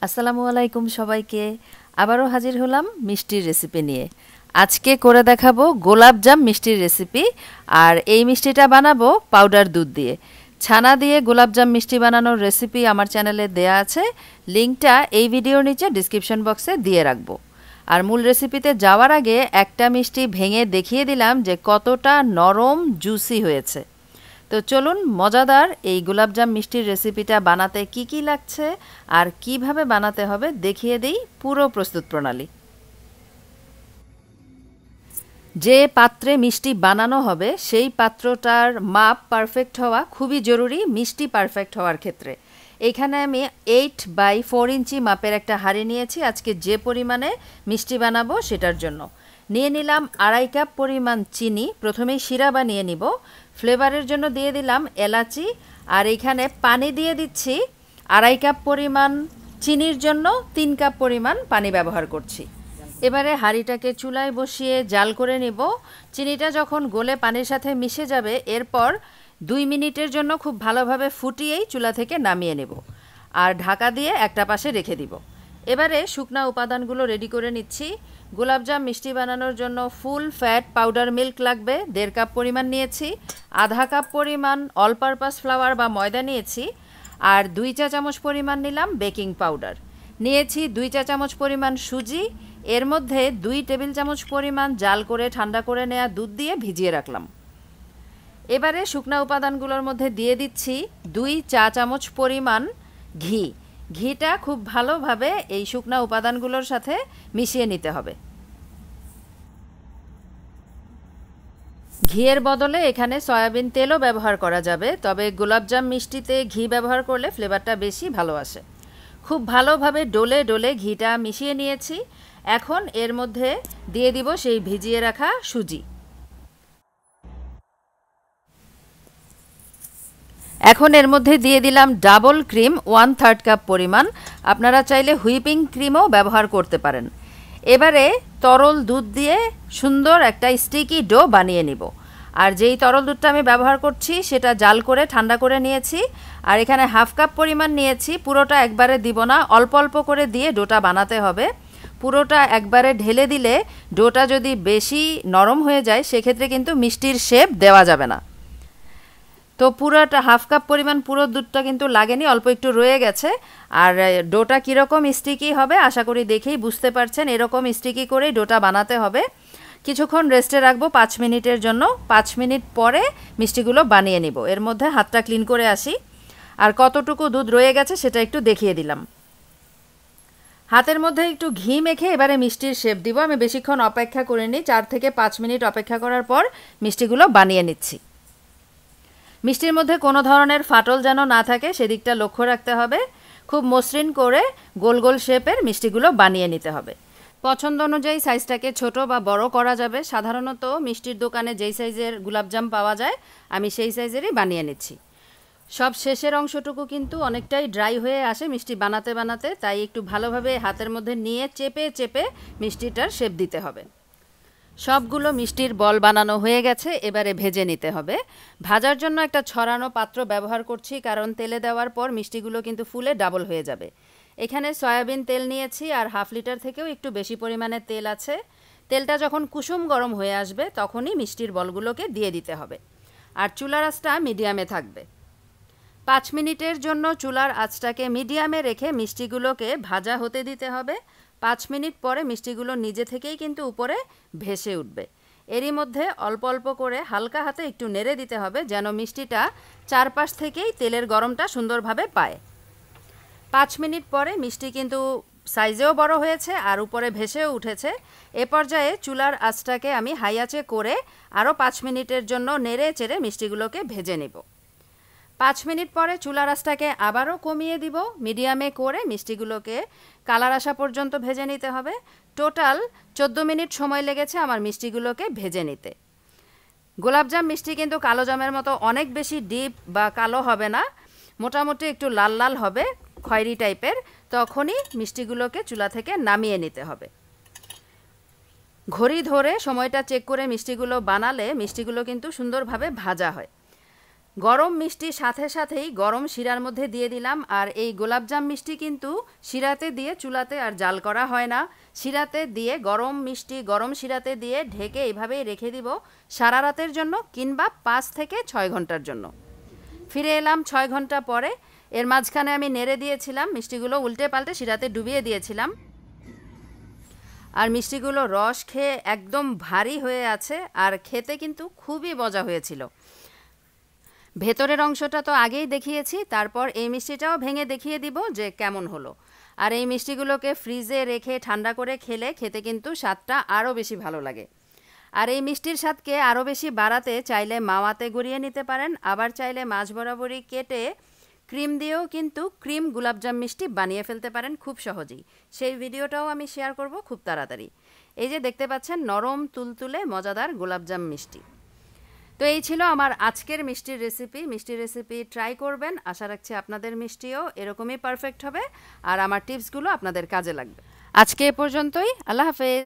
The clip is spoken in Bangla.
আসসালামু আলাইকুম সবাইকে। আবারও হাজির হলাম মিষ্টির রেসিপি নিয়ে। আজকে করে দেখাবো গোলাপ জাম মিষ্টির রেসিপি। আর এই মিষ্টিটা বানাবো পাউডার দুধ দিয়ে। ছানা দিয়ে গোলাপ জাম মিষ্টি বানানোর রেসিপি আমার চ্যানেলে দেয়া আছে, লিঙ্কটা এই ভিডিওর নিচে ডিসক্রিপশন বক্সে দিয়ে রাখবো। আর মূল রেসিপিতে যাওয়ার আগে একটা মিষ্টি ভেঙে দেখিয়ে দিলাম যে কতটা নরম জুসি হয়েছে। তো চলুন মজাদার এই গোলাপজাম মিষ্টির রেসিপিটা বানাতে কি কি লাগছে আর কিভাবে বানাতে হবে দেখিয়ে দেই পুরো প্রস্তুত প্রণালী। যে পাত্রে মিষ্টি বানানো হবে সেই পাত্রটার মাপ পারফেক্ট হওয়া খুবই জরুরি মিষ্টি পারফেক্ট হওয়ার ক্ষেত্রে। এখানে আমি 8/4 ইঞ্চি মাপের একটা হাঁড়ি নিয়েছি আজকে যে পরিমাণে মিষ্টি বানাবো সেটার জন্য। নিয়ে নিলাম 2.5 কাপ পরিমাণ চিনি, প্রথমেই শিরা বানিয়ে নিব। ফ্লেভারের জন্য দিয়ে দিলাম এলাচি, আর এইখানে পানি দিয়ে দিচ্ছি 2.5 কাপ পরিমাণ চিনির জন্য 3 কাপ পরিমাণ পানি ব্যবহার করছি। এবারে হাঁড়িটাকে চুলায় বসিয়ে জাল করে নেব। চিনিটা যখন গলে পানির সাথে মিশে যাবে এরপর 2 মিনিটের জন্য খুব ভালোভাবে ফুটিয়েই চুলা থেকে নামিয়ে নেব আর ঢাকা দিয়ে একটা পাশে রেখে দিব। এবারে শুকনা উপাদানগুলো রেডি করে নিচ্ছি। গোলাপজাম মিষ্টি বানানোর জন্য ফুল ফ্যাট পাউডার মিল্ক লাগবে 1.5 কাপ পরিমাণ নিয়েছি। 1/2 কাপ পরিমাণ অল পারপাস ফ্লাওয়ার বা ময়দা নিয়েছি। আর 2 চা চামচ পরিমাণ নিলাম বেকিং পাউডার। নিয়েছি 2 চা চামচ পরিমাণ সুজি। এর মধ্যে 2 টেবিল চামচ পরিমাণ জাল করে ঠান্ডা করে নেওয়া দুধ দিয়ে ভিজিয়ে রাখলাম। এবারে শুকনা উপাদানগুলোর মধ্যে দিয়ে দিচ্ছি 2 চা চামচ পরিমাণ ঘি। ঘিটা খুব ভালোভাবে এই শুকনা উপাদানগুলোর সাথে মিশিয়ে নিতে হবে। ঘিয়ের বদলে এখানে সয়াবিন তেলও ব্যবহার করা যাবে, তবে গোলাপজাম মিষ্টিতে ঘি ব্যবহার করলে ফ্লেভারটা বেশি ভালো আসে। খুব ভালোভাবে ডলে ডলে ঘিটা মিশিয়ে নিয়েছি। এখন এর মধ্যে দিয়ে দিব সেই ভিজিয়ে রাখা সুজি। এখন এর মধ্যে দিয়ে দিলাম ডাবল ক্রিম 1/3 কাপ পরিমাণ। আপনারা চাইলে হুইপিং ক্রিমও ব্যবহার করতে পারেন। এবারে তরল দুধ দিয়ে সুন্দর একটা স্টিকি ডো বানিয়ে নিব। আর যেই তরল দুধটা আমি ব্যবহার করছি সেটা জাল করে ঠান্ডা করে নিয়েছি। আর এখানে 1/2 কাপ পরিমাণ নিয়েছি, পুরোটা একবারে দিব না, অল্প অল্প করে দিয়ে ডোটা বানাতে হবে। পুরোটা একবারে ঢেলে দিলে ডোটা যদি বেশি নরম হয়ে যায় সেক্ষেত্রে কিন্তু মিষ্টির শেপ দেওয়া যাবে না। তো পুরোটা 1/2 কাপ পরিমাণ পুরো দুধটা কিন্তু লাগেনি, অল্প একটু রয়ে গেছে। আর ডোটা কীরকম স্টিকি হবে আশা করি দেখেই বুঝতে পারছেন। এরকম স্টিকি করেই ডোটা বানাতে হবে। কিছুক্ষণ রেস্টে রাখবো 5 মিনিটের জন্য। 5 মিনিট পরে মিষ্টিগুলো বানিয়ে নিব। এর মধ্যে হাতটা ক্লিন করে আসি। আর কতটুকু দুধ রয়ে গেছে সেটা একটু দেখিয়ে দিলাম। হাতের মধ্যে একটু ঘি মেখে এবারে মিষ্টির শেপ দিব। আমি বেশিক্ষণ অপেক্ষা করিনি, 4 থেকে 5 মিনিট অপেক্ষা করার পর মিষ্টিগুলো বানিয়ে নিচ্ছি। মিষ্টির মধ্যে কোনো ধরনের ফাটল যেন না থাকে সেদিকটা লক্ষ্য রাখতে হবে। খুব মসৃণ করে গোল গোল শেপের মিষ্টিগুলো বানিয়ে নিতে হবে। পছন্দ অনুযায়ী সাইজটাকে ছোট বা বড় করা যাবে। সাধারণত মিষ্টির দোকানে যেই সাইজের গোলাপজাম পাওয়া যায় আমি সেই সাইজেরই বানিয়ে নিচ্ছি। সব শেষের অংশটুকু কিন্তু অনেকটাই ড্রাই হয়ে আসে মিষ্টি বানাতে বানাতে, তাই একটু ভালোভাবে হাতের মধ্যে নিয়ে চেপে চেপে মিষ্টিটার শেপ দিতে হবে। সবগুলো মিষ্টির বল বানানো হয়ে গেছে, এবারে ভেজে নিতে হবে। ভাজার জন্য একটা ছড়ানো পাত্র ব্যবহার করছি, কারণ তেলে দেওয়ার পর মিষ্টিগুলো কিন্তু ফুলে ডাবল হয়ে যাবে। এখানে সয়াবিন তেল নিয়েছি আর 1/2 লিটার থেকেও একটু বেশি পরিমাণে তেল আছে। তেলটা যখন কুসুম গরম হয়ে আসবে তখনই মিষ্টির বলগুলোকে দিয়ে দিতে হবে। আর চুলার আঁচটা মিডিয়ামে থাকবে। 5 মিনিটের জন্য চুলার আঁচটাকে মিডিয়ামে রেখে মিষ্টিগুলোকে ভাজা হতে দিতে হবে। 5 মিনিট পরে মিষ্টিগুলো নিজে থেকেই কিন্তু উপরে ভেসে উঠবে। এরই মধ্যে অল্প অল্প করে হালকা হাতে একটু নেড়ে দিতে হবে যেন মিষ্টিটা চারপাশ থেকেই তেলের গরমটা সুন্দরভাবে পায়। 5 মিনিট পরে মিষ্টি কিন্তু সাইজেও বড় হয়েছে আর উপরে ভেসেও উঠেছে। এ পর্যায়ে চুলার আঁচটাকে আমি হাই আঁচে করে আরও 5 মিনিটের জন্য নেড়ে চেড়ে মিষ্টিগুলোকে ভেজে নেব। 5 মিনিট পরে চুলার আঁচটাকে আবারও কমিয়ে দিব, মিডিয়ামে করে মিষ্টিগুলোকে কালার আসা পর্যন্ত ভেজে নিতে হবে। টোটাল 14 মিনিট সময় লেগেছে আমার মিষ্টিগুলোকে ভেজে নিতে। গোলাপজাম মিষ্টি কিন্তু কালো জামের মতো অনেক বেশি ডিপ বা কালো হবে না, মোটামুটি একটু লাল লাল হবে, খয়েরি টাইপের। তখনই মিষ্টিগুলোকে চুলা থেকে নামিয়ে নিতে হবে। ঘড়ি ধরে সময়টা চেক করে মিষ্টিগুলো বানালে মিষ্টিগুলো কিন্তু সুন্দরভাবে ভাজা হয়। গরম মিষ্টি সাথে সাথেই গরম শিরার মধ্যে দিয়ে দিলাম। আর এই গোলাপজাম মিষ্টি কিন্তু শিরাতে দিয়ে চুলাতে আর জাল করা হয় না, শিরাতে দিয়ে গরম মিষ্টি গরম শিরাতে দিয়ে ঢেকে এইভাবেই রেখে দিব সারা রাতের জন্য কিংবা 5 থেকে 6 ঘন্টার জন্য। ফিরে এলাম 6 ঘন্টা পরে। এর মাঝখানে আমি নেড়ে দিয়েছিলাম, মিষ্টিগুলো উল্টে পাল্টে শিরাতে ডুবিয়ে দিয়েছিলাম। আর মিষ্টিগুলো রস খেয়ে একদম ভারী হয়ে আছে, আর খেতে কিন্তু খুবই মজা হয়েছিল। ভেতরের অংশটা তো আগেই দেখিয়েছি, তারপর এই মিষ্টিটাও ভেঙে দেখিয়ে দিব যে কেমন হলো। আর এই মিষ্টিগুলোকে ফ্রিজে রেখে ঠান্ডা করে খেলে খেতে কিন্তু স্বাদটা আরও বেশি ভালো লাগে। আর এই মিষ্টির স্বাদকে আরও বেশি বাড়াতে চাইলে মাওয়াতে গড়িয়ে নিতে পারেন, আবার চাইলে মাঝ বরাবরই কেটে ক্রিম দিয়েও কিন্তু ক্রিম গোলাপজাম মিষ্টি বানিয়ে ফেলতে পারেন খুব সহজেই। সেই ভিডিওটাও আমি শেয়ার করব খুব তাড়াতাড়ি। এই যে দেখতে পাচ্ছেন নরম তুলতুলে মজাদার গোলাপজাম মিষ্টি। তো এই ছিল আমার আজকের মিষ্টির রেসিপি ট্রাই করবেন। আশা রাখছি আপনাদের মিষ্টিও এরকমই পারফেক্ট হবে আর আমার টিপসগুলো আপনাদের কাজে লাগবে। আজকে এ পর্যন্তই। আল্লাহ হাফেজ।